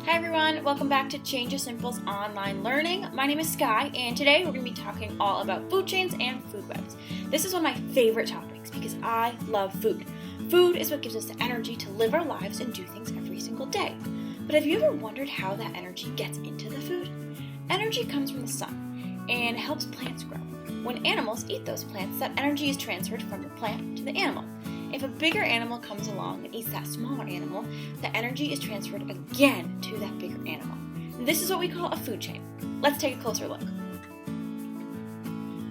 Hi everyone, welcome back to Change Your Simple's online learning. My name is Sky, and today we're going to be talking all about food chains and food webs. This is one of my favorite topics because I love food. Food is what gives us the energy to live our lives and do things every single day. But have you ever wondered how that energy gets into the food? Energy comes from the sun and helps plants grow. When animals eat those plants, that energy is transferred from the plant to the animal. If a bigger animal comes along and eats that smaller animal, the energy is transferred again to that bigger animal. This is what we call a food chain. Let's take a closer look.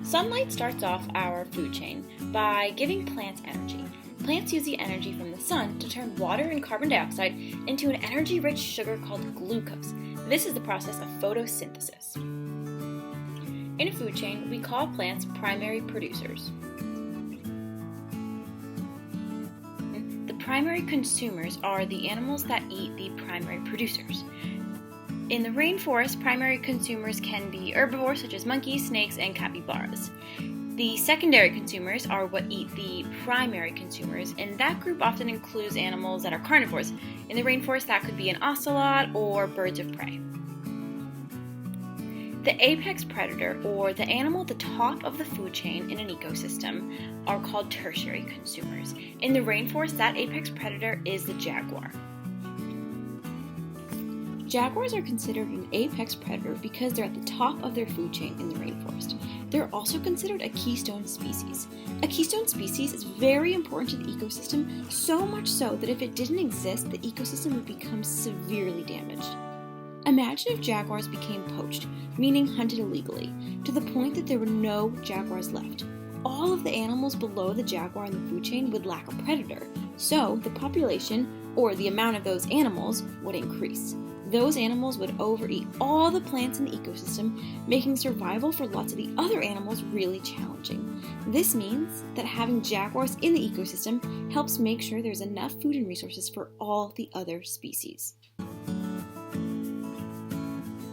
Sunlight starts off our food chain by giving plants energy. Plants use the energy from the sun to turn water and carbon dioxide into an energy-rich sugar called glucose. This is the process of photosynthesis. In a food chain, we call plants primary producers. Primary consumers are the animals that eat the primary producers. In the rainforest, primary consumers can be herbivores such as monkeys, snakes, and capybaras. The secondary consumers are what eat the primary consumers, and that group often includes animals that are carnivores. In the rainforest, that could be an ocelot or birds of prey. The apex predator, or the animal at the top of the food chain in an ecosystem, are called tertiary consumers. In the rainforest, that apex predator is the jaguar. Jaguars are considered an apex predator because they're at the top of their food chain in the rainforest. They're also considered a keystone species. A keystone species is very important to the ecosystem, so much so that if it didn't exist, the ecosystem would become severely damaged. Imagine if jaguars became poached, meaning hunted illegally, to the point that there were no jaguars left. All of the animals below the jaguar in the food chain would lack a predator, so the population, or the amount of those animals, would increase. Those animals would overeat all the plants in the ecosystem, making survival for lots of the other animals really challenging. This means that having jaguars in the ecosystem helps make sure there's enough food and resources for all the other species.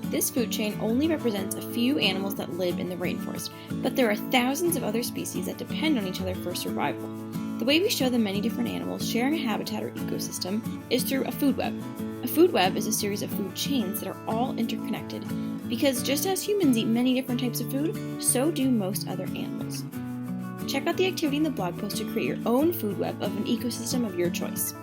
This food chain only represents a few animals that live in the rainforest, but there are thousands of other species that depend on each other for survival. The way we show the many different animals sharing a habitat or ecosystem is through a food web. A food web is a series of food chains that are all interconnected, because just as humans eat many different types of food, so do most other animals. Check out the activity in the blog post to create your own food web of an ecosystem of your choice.